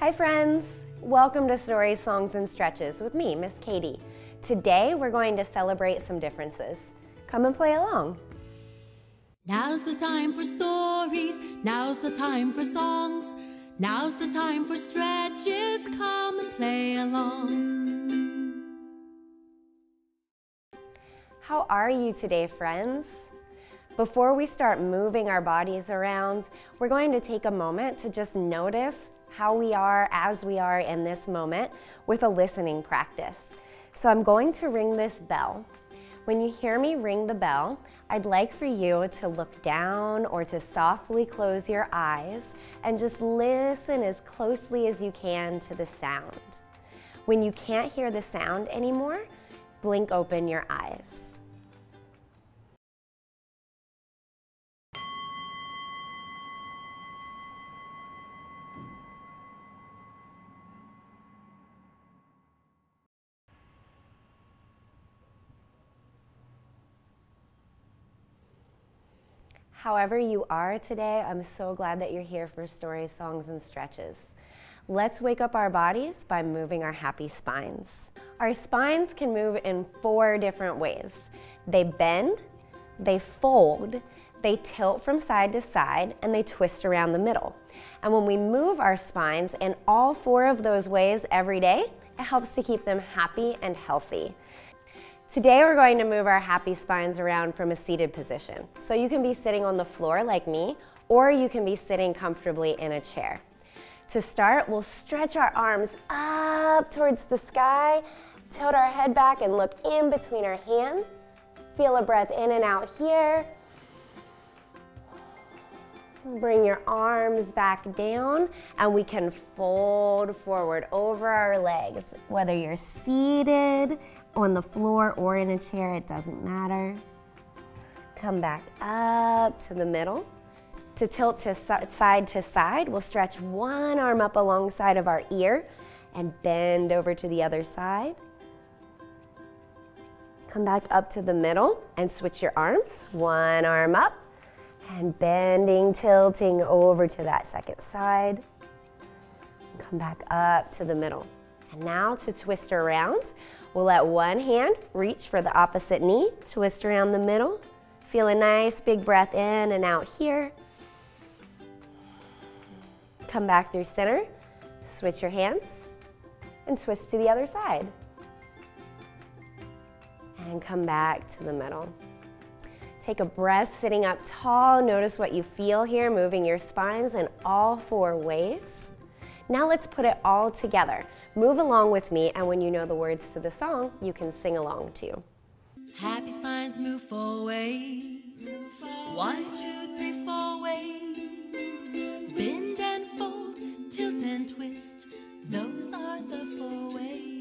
Hi friends! Welcome to Stories, Songs, and Stretches with me, Miss Katie. Today we're going to celebrate some differences. Come and play along. Now's the time for stories, now's the time for songs, now's the time for stretches, come and play along. How are you today, friends? Before we start moving our bodies around, we're going to take a moment to just notice how we are as we are in this moment with a listening practice. So I'm going to ring this bell. When you hear me ring the bell, I'd like for you to look down or to softly close your eyes and just listen as closely as you can to the sound. When you can't hear the sound anymore, blink open your eyes. However you are today, I'm so glad that you're here for Stories, Songs, and Stretches. Let's wake up our bodies by moving our happy spines. Our spines can move in 4 different ways. They bend, they fold, they tilt from side to side, and they twist around the middle. And when we move our spines in all 4 of those ways every day, it helps to keep them happy and healthy. Today we're going to move our happy spines around from a seated position. So you can be sitting on the floor like me, or you can be sitting comfortably in a chair. To start, we'll stretch our arms up towards the sky, tilt our head back and look in between our hands. Feel a breath in and out here. Bring your arms back down and we can fold forward over our legs. Whether you're seated on the floor or in a chair, it doesn't matter. Come back up to the middle. To tilt to side, we'll stretch one arm up alongside of our ear and bend over to the other side. Come back up to the middle and switch your arms. One arm up and bending, tilting over to that second side. Come back up to the middle. And now to twist around, we'll let one hand reach for the opposite knee, twist around the middle. Feel a nice big breath in and out here. Come back through center, switch your hands, and twist to the other side. And come back to the middle. Take a breath sitting up tall. Notice what you feel here, moving your spines in all 4 ways. Now let's put it all together. Move along with me, and when you know the words to the song, you can sing along too. Happy spines move 4 ways. 1, 2, 3, 4 ways. Bend and fold, tilt and twist. Those are the 4 ways.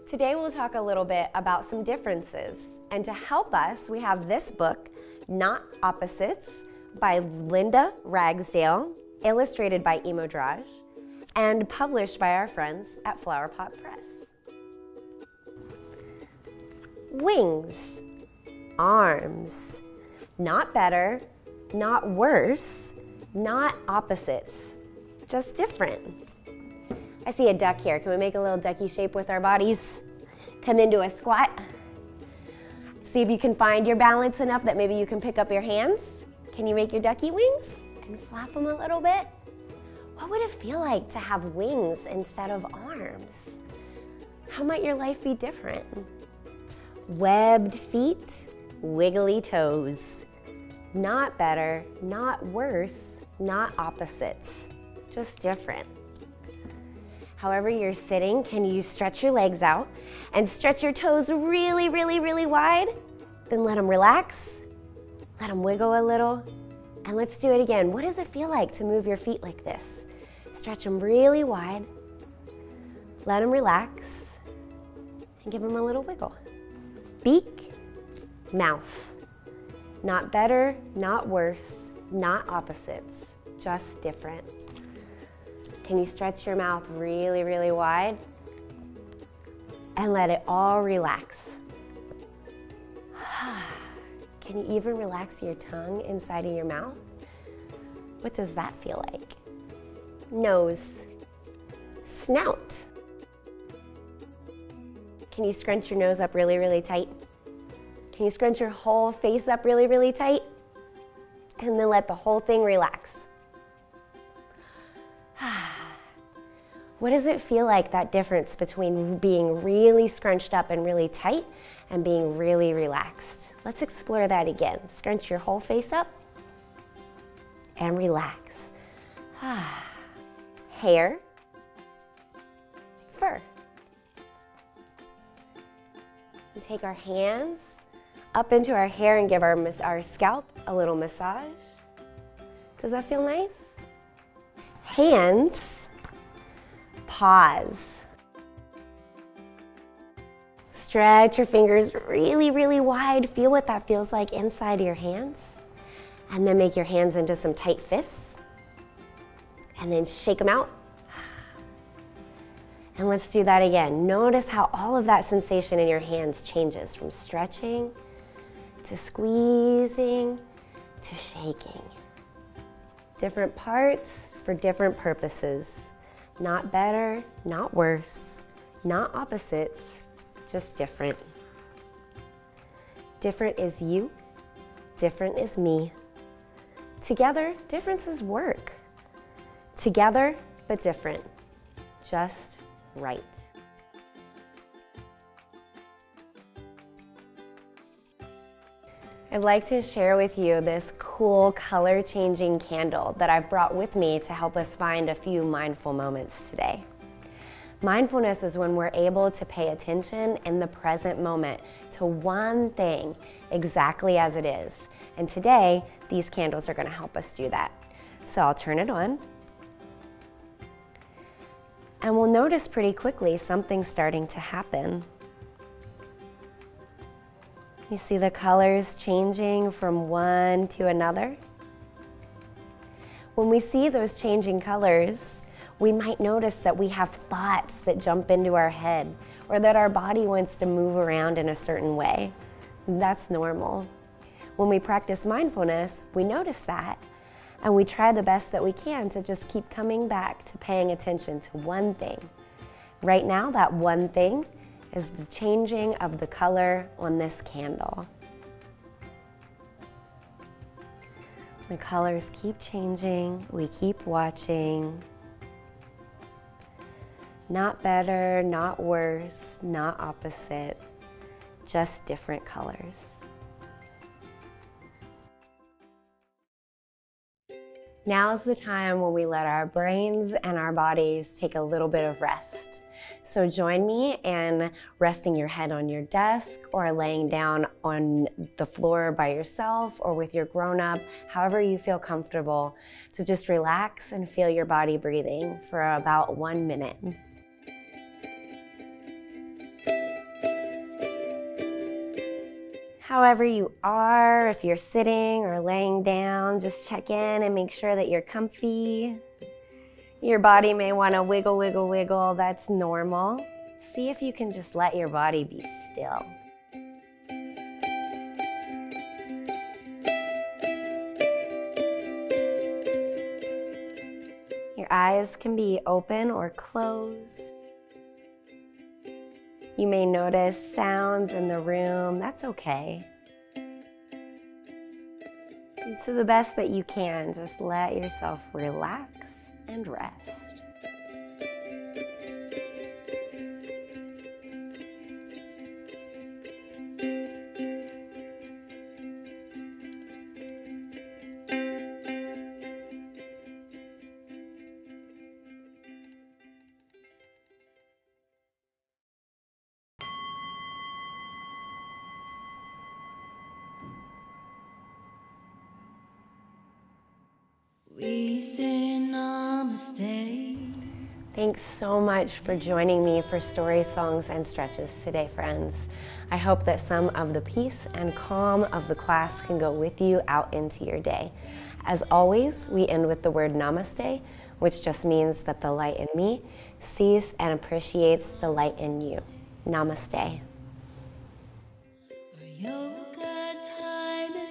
Today we'll talk a little bit about some differences. And to help us, we have this book, Not Opposites, by Linda Ragsdale, illustrated by Emodrage, and published by our friends at Flowerpot Press. Wings, arms, not better, not worse, not opposites, just different. I see a duck here. Can we make a little ducky shape with our bodies? Come into a squat. See if you can find your balance enough that maybe you can pick up your hands. Can you make your ducky wings and flap them a little bit? What would it feel like to have wings instead of arms? How might your life be different? Webbed feet, wiggly toes. Not better, not worse, not opposites, just different. However you're sitting, can you stretch your legs out and stretch your toes really, really, really wide? Then let them relax, let them wiggle a little, and let's do it again. What does it feel like to move your feet like this? Stretch them really wide, let them relax, and give them a little wiggle. Beak, mouth. Not better, not worse, not opposites, just different. Can you stretch your mouth really, really wide? And let it all relax. Can you even relax your tongue inside of your mouth? What does that feel like? Nose, snout. Can you scrunch your nose up really, really tight? Can you scrunch your whole face up really, really tight? And then let the whole thing relax. What does it feel like, that difference between being really scrunched up and really tight and being really relaxed? Let's explore that again. Scrunch your whole face up and relax. Hair, fur. And take our hands up into our hair and give our scalp a little massage. Does that feel nice? Hands, pause. Stretch your fingers really, really wide. Feel what that feels like inside your hands. And then make your hands into some tight fists. And then shake them out. And let's do that again. Notice how all of that sensation in your hands changes from stretching to squeezing to shaking. Different parts for different purposes. Not better, not worse, not opposites, just different. Different is you, different is me. Together, differences work. Together, but different. Just right. I'd like to share with you this cool color-changing candle that I've brought with me to help us find a few mindful moments today. Mindfulness is when we're able to pay attention in the present moment to one thing exactly as it is. And today, these candles are going to help us do that. So I'll turn it on. And we'll notice pretty quickly something starting to happen. You see the colors changing from one to another? When we see those changing colors, we might notice that we have thoughts that jump into our head, or that our body wants to move around in a certain way. That's normal. When we practice mindfulness, we notice that, and we try the best that we can to just keep coming back to paying attention to one thing. Right now, that one thing is the changing of the color on this candle. The colors keep changing, we keep watching. Not better, not worse, not opposite, just different colors. Now's the time when we let our brains and our bodies take a little bit of rest. So join me in resting your head on your desk or laying down on the floor by yourself or with your grown-up, however you feel comfortable, to just relax and feel your body breathing for about 1 minute. However you are, if you're sitting or laying down, just check in and make sure that you're comfy. Your body may want to wiggle, wiggle, wiggle. That's normal. See if you can just let your body be still. Your eyes can be open or closed. You may notice sounds in the room. That's okay. And to the best that you can, just let yourself relax and rest. We say namaste. Thanks so much for joining me for Story, Songs, and Stretches today, friends. I hope that some of the peace and calm of the class can go with you out into your day. As always, we end with the word namaste, which just means that the light in me sees and appreciates the light in you. Namaste. Yoga time is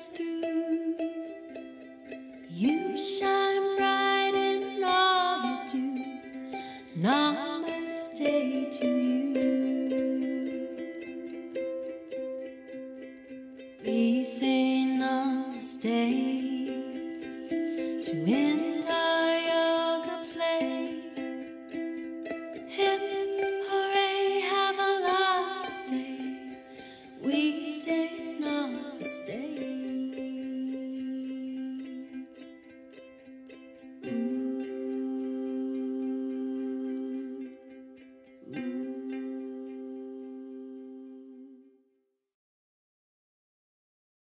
stay.